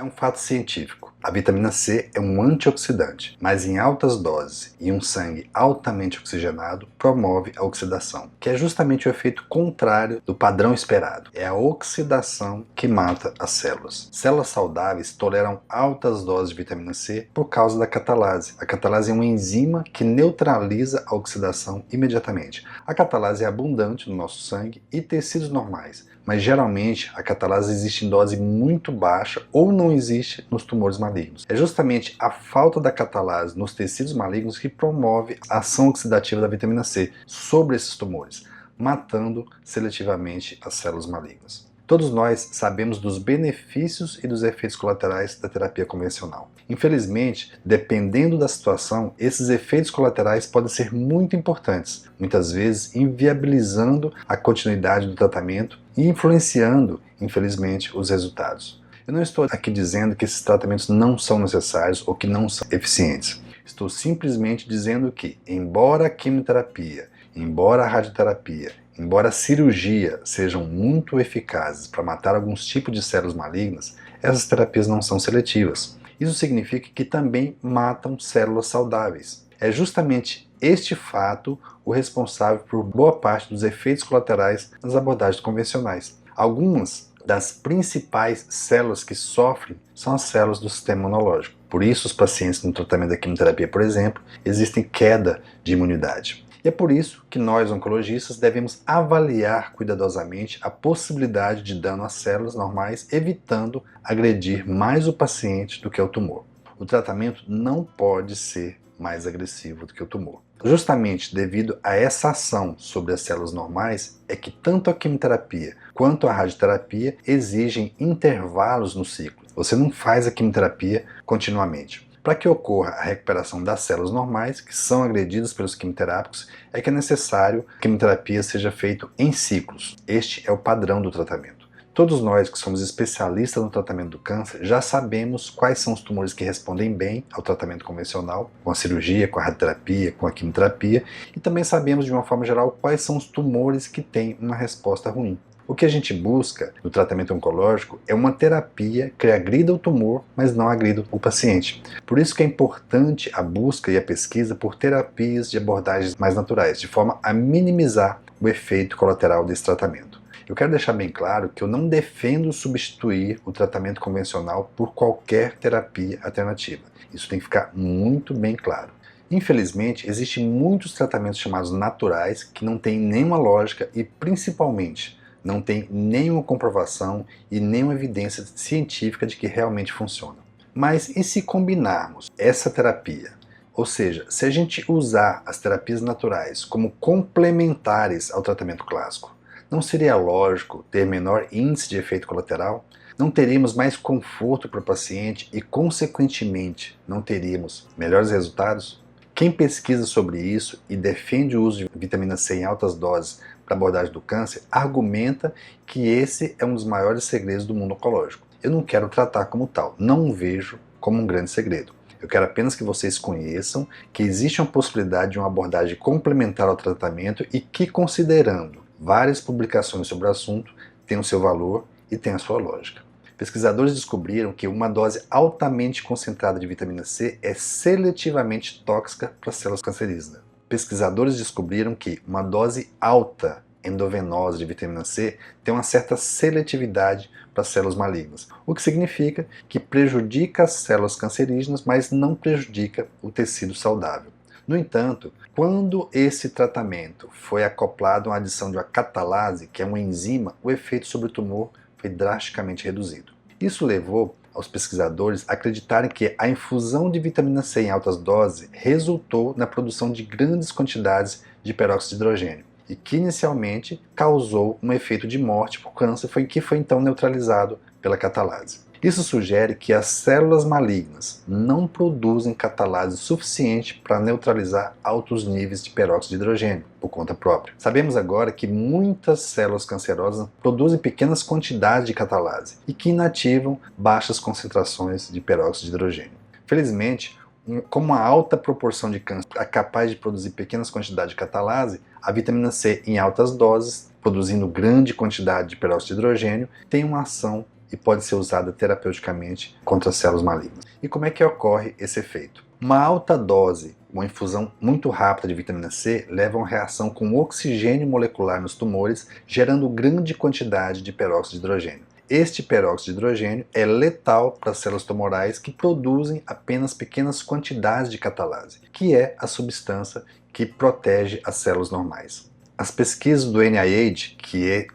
É um fato científico. A vitamina C é um antioxidante, mas em altas doses e um sangue altamente oxigenado promove a oxidação, que é justamente o efeito contrário do padrão esperado. É a oxidação que mata as células. Células saudáveis toleram altas doses de vitamina C por causa da catalase. A catalase é uma enzima que neutraliza a oxidação imediatamente. A catalase é abundante no nosso sangue e tecidos normais, mas geralmente a catalase existe em dose muito baixa ou não existe nos tumores malignos. É justamente a falta da catalase nos tecidos malignos que promove a ação oxidativa da vitamina C sobre esses tumores, matando seletivamente as células malignas. Todos nós sabemos dos benefícios e dos efeitos colaterais da terapia convencional. Infelizmente, dependendo da situação, esses efeitos colaterais podem ser muito importantes, muitas vezes inviabilizando a continuidade do tratamento e influenciando, infelizmente, os resultados. Eu não estou aqui dizendo que esses tratamentos não são necessários ou que não são eficientes. Estou simplesmente dizendo que, embora a quimioterapia, embora a radioterapia, embora a cirurgia sejam muito eficazes para matar alguns tipos de células malignas, essas terapias não são seletivas. Isso significa que também matam células saudáveis. É justamente este fato o responsável por boa parte dos efeitos colaterais das abordagens convencionais. Algumas das principais células que sofrem são as células do sistema imunológico. Por isso, os pacientes no tratamento da quimioterapia, por exemplo, existem queda de imunidade. E é por isso que nós, oncologistas, devemos avaliar cuidadosamente a possibilidade de dano às células normais, evitando agredir mais o paciente do que o tumor. O tratamento não pode ser mais agressivo do que o tumor. Justamente devido a essa ação sobre as células normais, é que tanto a quimioterapia quanto a radioterapia exigem intervalos no ciclo. Você não faz a quimioterapia continuamente. Para que ocorra a recuperação das células normais, que são agredidas pelos quimioterápicos, é que é necessário que a quimioterapia seja feita em ciclos. Este é o padrão do tratamento. Todos nós que somos especialistas no tratamento do câncer já sabemos quais são os tumores que respondem bem ao tratamento convencional, com a cirurgia, com a radioterapia, com a quimioterapia, e também sabemos de uma forma geral quais são os tumores que têm uma resposta ruim. O que a gente busca no tratamento oncológico é uma terapia que agrida o tumor, mas não agrida o paciente. Por isso que é importante a busca e a pesquisa por terapias de abordagens mais naturais, de forma a minimizar o efeito colateral desse tratamento. Eu quero deixar bem claro que eu não defendo substituir o tratamento convencional por qualquer terapia alternativa. Isso tem que ficar muito bem claro. Infelizmente, existem muitos tratamentos chamados naturais que não têm nenhuma lógica e, principalmente, não tem nenhuma comprovação e nenhuma evidência científica de que realmente funciona. Mas e se combinarmos essa terapia? Ou seja, se a gente usar as terapias naturais como complementares ao tratamento clássico, não seria lógico ter menor índice de efeito colateral? Não teríamos mais conforto para o paciente e, consequentemente, não teríamos melhores resultados? Quem pesquisa sobre isso e defende o uso de vitamina C em altas doses para abordagem do câncer, argumenta que esse é um dos maiores segredos do mundo oncológico. Eu não quero tratar como tal, não vejo como um grande segredo. Eu quero apenas que vocês conheçam que existe uma possibilidade de uma abordagem complementar ao tratamento e que, considerando várias publicações sobre o assunto, tem o seu valor e tem a sua lógica. Pesquisadores descobriram que uma dose altamente concentrada de vitamina C é seletivamente tóxica para as células cancerígenas. Pesquisadores descobriram que uma dose alta endovenosa de vitamina C tem uma certa seletividade para células malignas, o que significa que prejudica as células cancerígenas, mas não prejudica o tecido saudável. No entanto, quando esse tratamento foi acoplado à adição de uma catalase, que é uma enzima, o efeito sobre o tumor foi drasticamente reduzido. Isso levou aos pesquisadores acreditarem que a infusão de vitamina C em altas doses resultou na produção de grandes quantidades de peróxido de hidrogênio e que inicialmente causou um efeito de morte por câncer, que foi então neutralizado pela catalase. Isso sugere que as células malignas não produzem catalase suficiente para neutralizar altos níveis de peróxido de hidrogênio por conta própria. Sabemos agora que muitas células cancerosas produzem pequenas quantidades de catalase e que inativam baixas concentrações de peróxido de hidrogênio. Felizmente, como uma alta proporção de câncer é capaz de produzir pequenas quantidades de catalase, a vitamina C em altas doses, produzindo grande quantidade de peróxido de hidrogênio, tem uma ação e pode ser usada terapeuticamente contra células malignas. E como é que ocorre esse efeito? Uma alta dose, uma infusão muito rápida de vitamina C leva a uma reação com oxigênio molecular nos tumores, gerando grande quantidade de peróxido de hidrogênio. Este peróxido de hidrogênio é letal para as células tumorais que produzem apenas pequenas quantidades de catalase, que é a substância que protege as células normais. As pesquisas do NIH,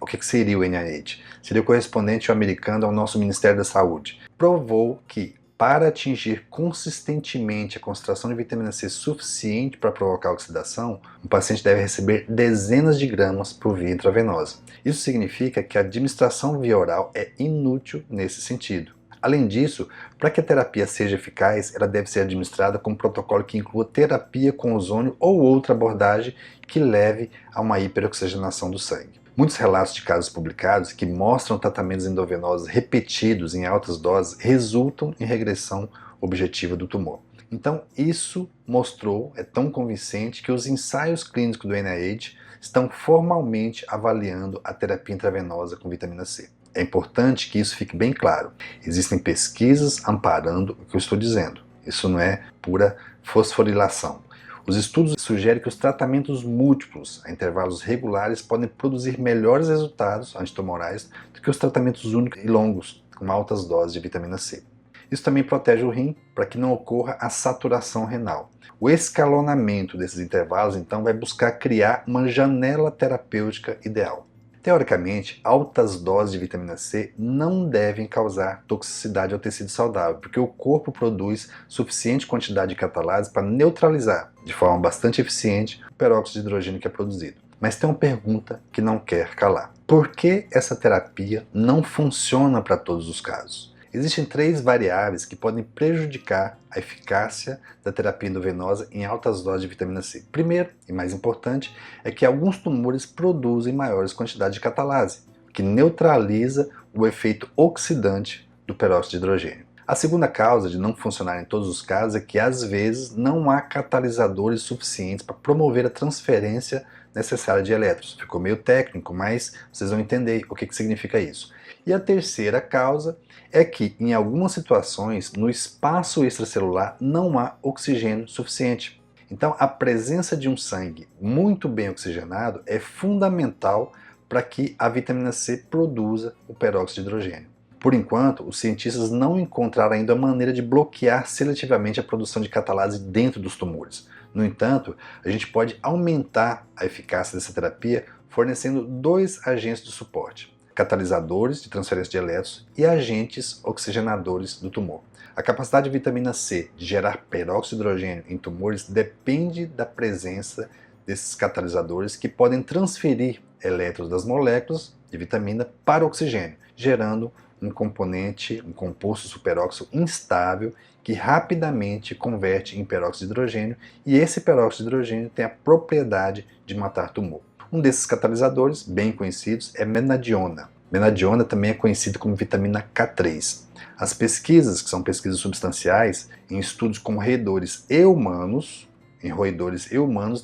o que seria o NIH? Seria o correspondente americano ao nosso Ministério da Saúde, provou que para atingir consistentemente a concentração de vitamina C suficiente para provocar oxidação, o paciente deve receber dezenas de gramas por via intravenosa. Isso significa que a administração via oral é inútil nesse sentido. Além disso, para que a terapia seja eficaz, ela deve ser administrada com um protocolo que inclua terapia com ozônio ou outra abordagem que leve a uma hiperoxigenação do sangue. Muitos relatos de casos publicados que mostram tratamentos endovenosos repetidos em altas doses resultam em regressão objetiva do tumor. Então isso mostrou, é tão convincente, que os ensaios clínicos do NIH estão formalmente avaliando a terapia intravenosa com vitamina C. É importante que isso fique bem claro. Existem pesquisas amparando o que eu estou dizendo. Isso não é pura fosforilação. Os estudos sugerem que os tratamentos múltiplos a intervalos regulares podem produzir melhores resultados antitumorais do que os tratamentos únicos e longos com altas doses de vitamina C. Isso também protege o rim para que não ocorra a saturação renal. O escalonamento desses intervalos, então, vai buscar criar uma janela terapêutica ideal. Teoricamente, altas doses de vitamina C não devem causar toxicidade ao tecido saudável, porque o corpo produz suficiente quantidade de catalase para neutralizar, de forma bastante eficiente, o peróxido de hidrogênio que é produzido. Mas tem uma pergunta que não quer calar. Por que essa terapia não funciona para todos os casos? Existem 3 variáveis que podem prejudicar a eficácia da terapia endovenosa em altas doses de vitamina C. Primeiro, e mais importante, é que alguns tumores produzem maiores quantidades de catalase, que neutraliza o efeito oxidante do peróxido de hidrogênio. A segunda causa de não funcionar em todos os casos é que, às vezes, não há catalisadores suficientes para promover a transferência necessária de elétrons. Ficou meio técnico, mas vocês vão entender o que significa isso. E a terceira causa é que, em algumas situações, no espaço extracelular não há oxigênio suficiente. Então, a presença de um sangue muito bem oxigenado é fundamental para que a vitamina C produza o peróxido de hidrogênio. Por enquanto, os cientistas não encontraram ainda a maneira de bloquear seletivamente a produção de catalase dentro dos tumores. No entanto, a gente pode aumentar a eficácia dessa terapia fornecendo 2 agentes de suporte: catalisadores de transferência de elétrons e agentes oxigenadores do tumor. A capacidade de vitamina C de gerar peróxido de hidrogênio em tumores depende da presença desses catalisadores que podem transferir elétrons das moléculas de vitamina para o oxigênio, gerando um composto superóxido instável que rapidamente converte em peróxido de hidrogênio, e esse peróxido de hidrogênio tem a propriedade de matar tumor. Um desses catalisadores, bem conhecidos, é menadiona. Menadiona também é conhecida como vitamina K3. As pesquisas, que são pesquisas substanciais, em estudos com roedores e humanos,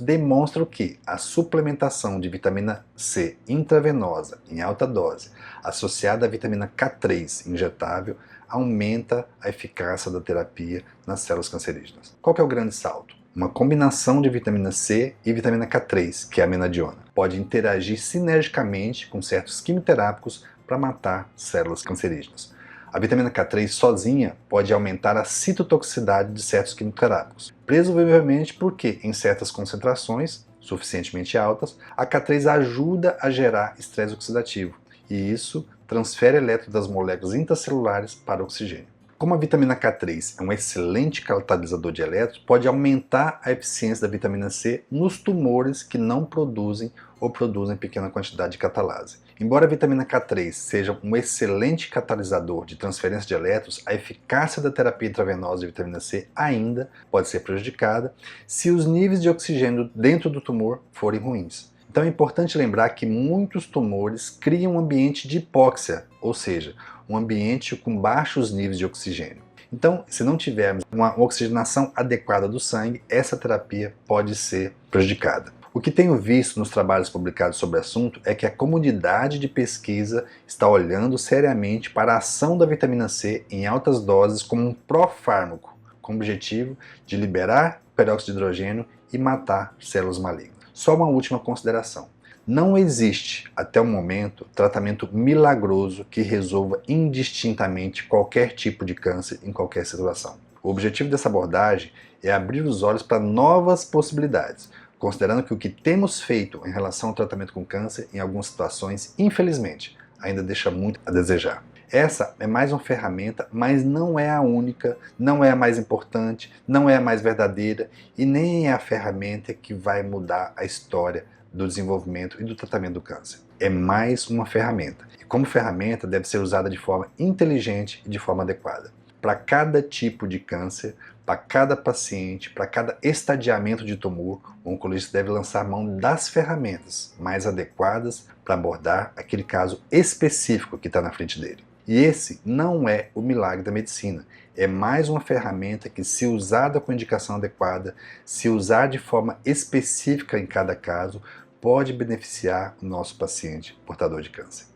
demonstram que a suplementação de vitamina C intravenosa em alta dose, associada à vitamina K3 injetável, aumenta a eficácia da terapia nas células cancerígenas. Qual que é o grande salto? Uma combinação de vitamina C e vitamina K3, que é a menadiona, pode interagir sinergicamente com certos quimioterápicos para matar células cancerígenas. A vitamina K3 sozinha pode aumentar a citotoxicidade de certos quimioterápicos, presumivelmente porque, em certas concentrações suficientemente altas, a K3 ajuda a gerar estresse oxidativo, e isso transfere elétrons das moléculas intracelulares para o oxigênio. Como a vitamina K3 é um excelente catalisador de elétrons, pode aumentar a eficiência da vitamina C nos tumores que não produzem ou produzem pequena quantidade de catalase. Embora a vitamina K3 seja um excelente catalisador de transferência de elétrons, a eficácia da terapia intravenosa de vitamina C ainda pode ser prejudicada se os níveis de oxigênio dentro do tumor forem ruins. Então é importante lembrar que muitos tumores criam um ambiente de hipóxia, ou seja, um ambiente com baixos níveis de oxigênio. Então, se não tivermos uma oxigenação adequada do sangue, essa terapia pode ser prejudicada. O que tenho visto nos trabalhos publicados sobre o assunto é que a comunidade de pesquisa está olhando seriamente para a ação da vitamina C em altas doses como um pró-fármaco, com o objetivo de liberar peróxido de hidrogênio e matar células malignas. Só uma última consideração. Não existe, até o momento, tratamento milagroso que resolva indistintamente qualquer tipo de câncer em qualquer situação. O objetivo dessa abordagem é abrir os olhos para novas possibilidades, considerando que o que temos feito em relação ao tratamento com câncer, em algumas situações, infelizmente, ainda deixa muito a desejar. Essa é mais uma ferramenta, mas não é a única, não é a mais importante, não é a mais verdadeira e nem é a ferramenta que vai mudar a história do desenvolvimento e do tratamento do câncer. É mais uma ferramenta. E como ferramenta deve ser usada de forma inteligente e de forma adequada. Para cada tipo de câncer, para cada paciente, para cada estadiamento de tumor, o oncologista deve lançar mão das ferramentas mais adequadas para abordar aquele caso específico que está na frente dele. E esse não é o milagre da medicina. É mais uma ferramenta que, se usada com indicação adequada, se usar de forma específica em cada caso, pode beneficiar o nosso paciente portador de câncer.